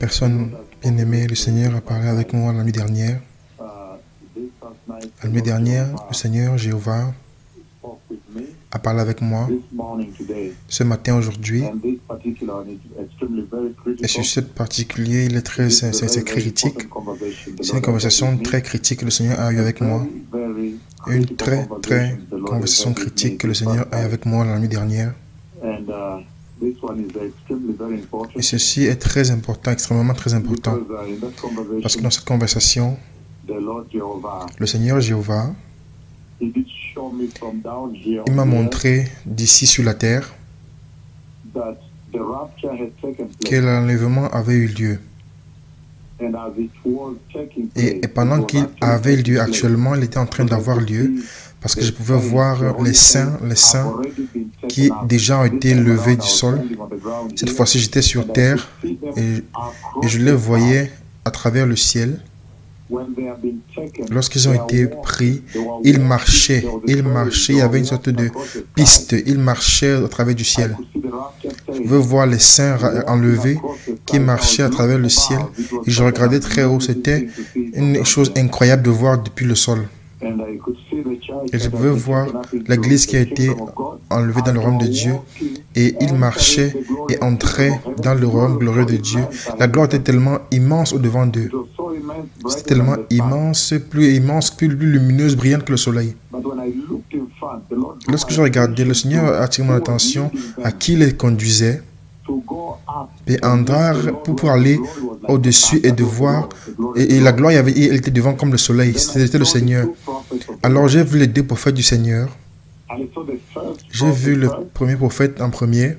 Personne bien-aimée, le Seigneur a parlé avec moi la nuit dernière. La nuit dernière, le Seigneur Jéhovah a parlé avec moi ce matin, aujourd'hui. Et sur ce particulier, il est c'est critique. C'est une conversation très critique que le Seigneur a eue avec moi. Une très conversation critique que le Seigneur a eue avec moi la nuit dernière. Et ceci est très important, extrêmement très important. Parce que dans cette conversation, le Seigneur Jéhovah, il m'a montré d'ici sur la terre que l'enlèvement avait eu lieu. Et pendant qu'il avait lieu actuellement, il était en train d'avoir lieu, parce que je pouvais voir les saints qui déjà ont été levés du sol. Cette fois-ci, j'étais sur terre et je les voyais à travers le ciel. Lorsqu'ils ont été pris, ils marchaient, il y avait une sorte de piste, ils marchaient à travers du ciel. Je pouvais voir les saints enlevés qui marchaient à travers le ciel et je regardais très haut. C'était une chose incroyable de voir depuis le sol. Et je pouvais voir l'église qui a été enlevée dans le royaume de Dieu et il marchait et entrait dans le royaume glorieux de Dieu. La gloire était tellement immense au-devant d'eux. C'était tellement immense, plus lumineuse, brillante que le soleil. Lorsque je regardais, le Seigneur a attiré mon attention à qui il les conduisait et André pour aller au-dessus et de voir. Et la gloire, elle était devant comme le soleil. C'était le Seigneur. Alors j'ai vu les deux prophètes du Seigneur. J'ai vu le premier prophète en premier.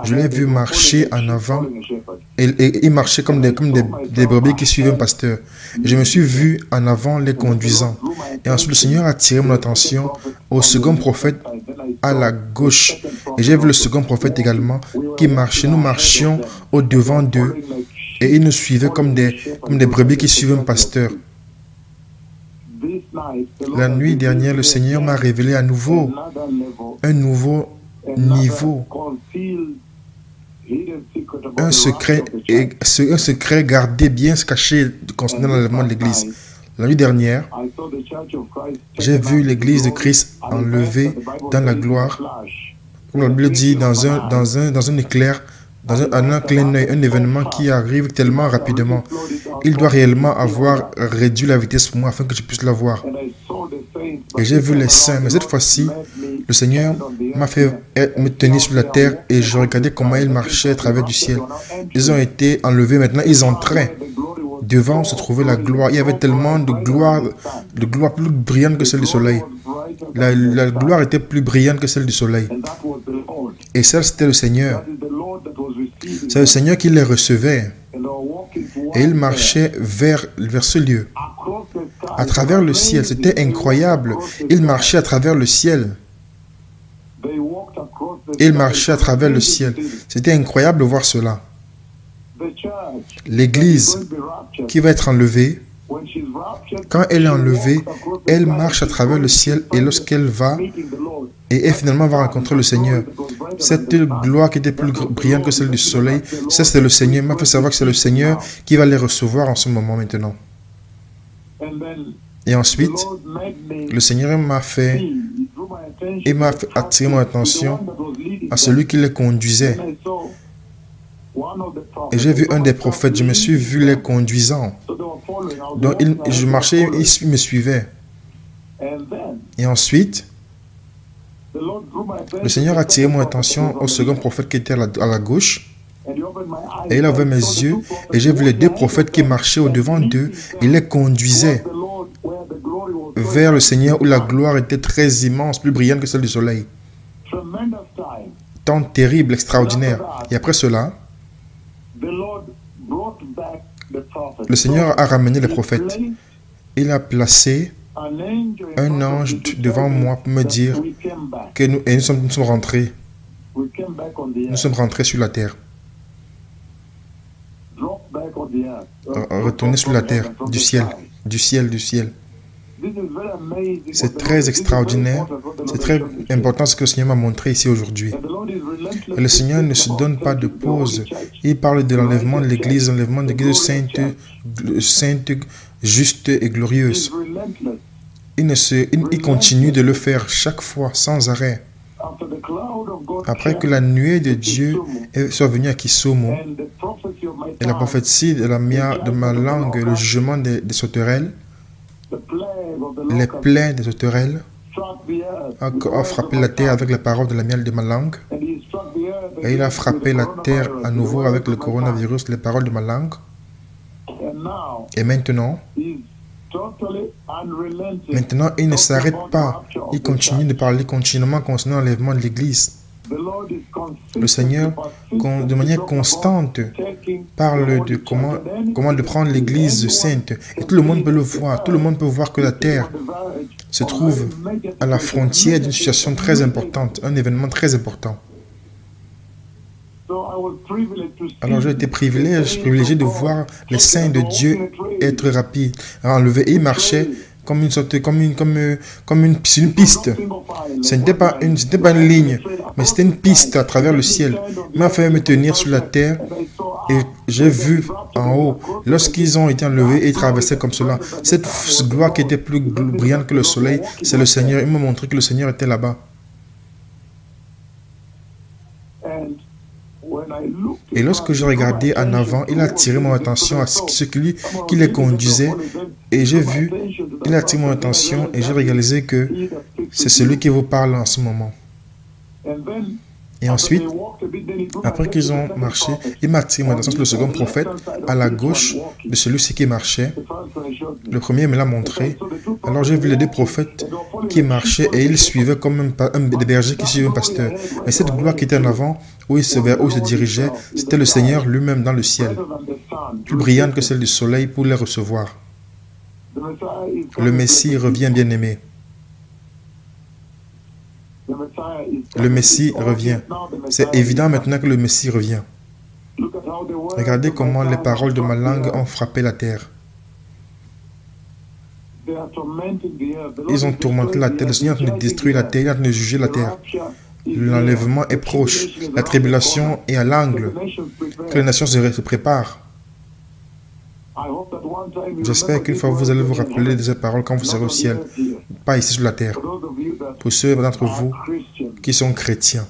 Je l'ai vu marcher en avant. Et il marchait comme des brebis qui suivent un pasteur. Et je me suis vu en avant les conduisant. Et ensuite le Seigneur a attiré mon attention au second prophète à la gauche. Et j'ai vu le second prophète également qui marchait. Nous marchions au-devant d'eux. Et ils nous suivaient comme des brebis qui suivent un pasteur. La nuit dernière, le Seigneur m'a révélé à nouveau un nouveau niveau, un secret gardé, bien caché concernant l'enlèvement de l'Église. La nuit dernière, j'ai vu l'Église de Christ enlevée dans la gloire. Comme la Bible dit, dans un éclair, un clin d'œil, un événement qui arrive tellement rapidement. Il doit réellement avoir réduit la vitesse pour moi afin que je puisse la voir. Et j'ai vu les saints, mais cette fois-ci, le Seigneur m'a fait me tenir sur la terre et je regardais comment ils marchaient à travers du ciel. Ils ont été enlevés, maintenant ils entraient. Devant se trouvait la gloire. Il y avait tellement de gloire plus brillante que celle du soleil. La gloire était plus brillante que celle du soleil. Et ça, c'était le Seigneur. C'est le Seigneur qui les recevait. Et il marchait vers ce lieu. À travers le ciel. C'était incroyable. Il marchait à travers le ciel. Il marchait à travers le ciel. C'était incroyable de voir cela. L'Église qui va être enlevée, quand elle est enlevée, elle marche à travers le ciel et lorsqu'elle va, et elle finalement va rencontrer le Seigneur. Cette gloire qui était plus brillante que celle du soleil, ça c'est le Seigneur. Il m'a fait savoir que c'est le Seigneur qui va les recevoir en ce moment maintenant. Et ensuite, le Seigneur m'a fait attirer mon attention à celui qui les conduisait. Et j'ai vu un des prophètes, je me suis vu les conduisant. Donc je marchais, il me suivait. Et ensuite, le Seigneur a attiré mon attention au second prophète qui était à la gauche. Et il a ouvert mes yeux et j'ai vu les deux prophètes qui marchaient au-devant d'eux. Il les conduisait vers le Seigneur où la gloire était très immense, plus brillante que celle du soleil. Temps terrible, extraordinaire. Et après cela, le Seigneur a ramené les prophètes. Il a placé un ange devant moi pour me dire que nous sommes rentrés. Nous sommes rentrés sur la terre. Retourner sur la terre, du ciel. C'est très extraordinaire. C'est très important ce que le Seigneur m'a montré ici aujourd'hui. Et le Seigneur ne se donne pas de pause. Il parle de l'enlèvement de l'Église, sainte, juste et glorieuse. Il continue de le faire chaque fois, sans arrêt. Après que la nuée de Dieu soit venue à Kisumu, et la prophétie de ma langue, le jugement des sauterelles, les plaies des sauterelles, a frappé la terre avec les paroles de la miel de ma langue. Et il a frappé la terre à nouveau avec le coronavirus, les paroles de ma langue. Et maintenant, il ne s'arrête pas. Il continue de parler continuellement concernant l'enlèvement de l'Église. Le Seigneur, de manière constante, parle de comment de prendre l'Église sainte. Et tout le monde peut le voir. Tout le monde peut voir que la terre se trouve à la frontière d'une situation très importante, un événement très important. Alors j'ai été privilégié de voir les saints de Dieu être rapides, enlevés. Et ils marchaient comme une piste. Ce n'était pas une ligne, mais c'était une piste à travers le ciel. Il m'a fait me tenir sur la terre et j'ai vu en haut, lorsqu'ils ont été enlevés et traversés comme cela, cette gloire qui était plus brillante que le soleil, c'est le Seigneur. Il m'a montré que le Seigneur était là-bas. Et lorsque je regardais en avant, il a attiré mon attention à ce qui les conduisait. Et j'ai vu, il a attiré mon attention et j'ai réalisé que c'est celui qui vous parle en ce moment. Et ensuite, après qu'ils ont marché, il m'a attiré mon attention sur le second prophète, à la gauche de celui-ci qui marchait. Le premier me l'a montré. Alors j'ai vu les deux prophètes qui marchaient et ils suivaient comme des bergers qui suivent un pasteur. Mais cette gloire qui était en avant, où il se dirigeait, c'était le Seigneur lui-même dans le ciel, plus brillante que celle du soleil pour les recevoir. Le Messie revient, bien-aimé. Le Messie revient. C'est évident maintenant que le Messie revient. Regardez comment les paroles de ma langue ont frappé la terre. Ils ont tourmenté la terre. Le Seigneur est en train de détruire la terre, il est en train de juger la terre. L'enlèvement est proche. La tribulation est à l'angle. Que les nations se préparent. J'espère qu'une fois vous allez vous rappeler de ces paroles quand vous serez au ciel, pas ici sur la terre. Pour ceux d'entre vous qui sont chrétiens,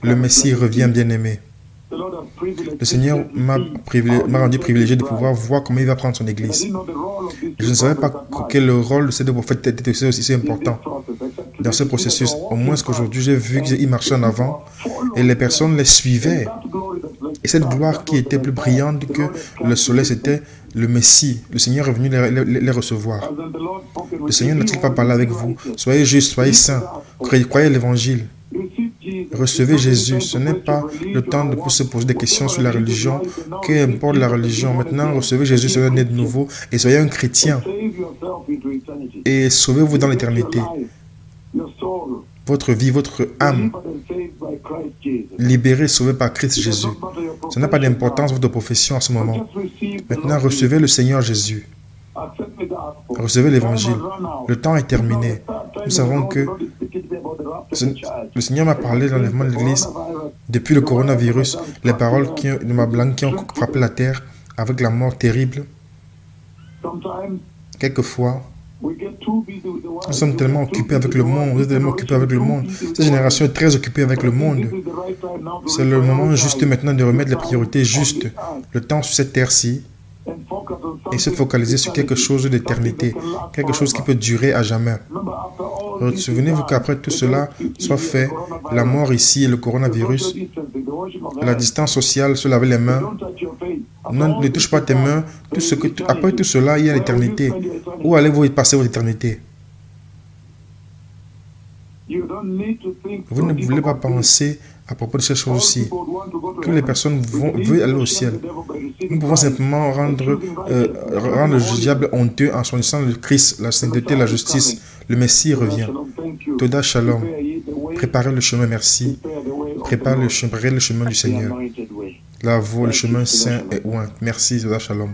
le Messie revient, bien-aimé. Le Seigneur m'a rendu privilégié de pouvoir voir comment il va prendre son Église. Je ne savais pas quel rôle de ces deux prophètes était aussi important dans ce processus. Au moins qu'aujourd'hui, j'ai vu qu'ils marchaient en avant et les personnes les suivaient. Et cette gloire qui était plus brillante que le soleil, c'était le Messie. Le Seigneur est venu les recevoir. Le Seigneur n'a-t-il pas parlé avec vous? Soyez justes, soyez saints, croyez l'Évangile. Recevez Jésus. Ce n'est pas le temps de se poser des questions sur la religion. Qu'importe la religion. Maintenant, recevez Jésus, soyez né de nouveau et soyez un chrétien. Et sauvez-vous dans l'éternité. Votre vie, votre âme, libérée, sauvée par Christ Jésus. Ça n'a pas d'importance votre profession en ce moment. Maintenant, recevez le Seigneur Jésus. Recevez l'Évangile. Le temps est terminé. Nous savons que le Seigneur m'a parlé de l'enlèvement de l'Église depuis le coronavirus, les paroles de ma langue qui ont frappé la terre avec la mort terrible. Quelquefois, nous sommes tellement occupés avec le monde, vous êtes tellement occupés avec le monde. Cette génération est très occupée avec le monde. C'est le moment juste maintenant de remettre les priorités justes, le temps sur cette terre-ci, et se focaliser sur quelque chose d'éternité, quelque chose qui peut durer à jamais. Souvenez-vous qu'après tout cela soit fait, la mort ici et le coronavirus, la distance sociale, se laver les mains, ne touche pas tes mains, après tout cela, il y a l'éternité. Où allez-vous y passer votre éternité? Vous ne voulez pas penser à propos de ces choses-ci, que les personnes veulent aller au ciel. Nous pouvons simplement rendre le diable honteux en choisissant le Christ, la sainteté, la justice. Le Messie revient. Toda Shalom. Préparez le chemin, merci. Préparez le chemin du Seigneur. La voie, le chemin saint et oint. Merci, Toda Shalom.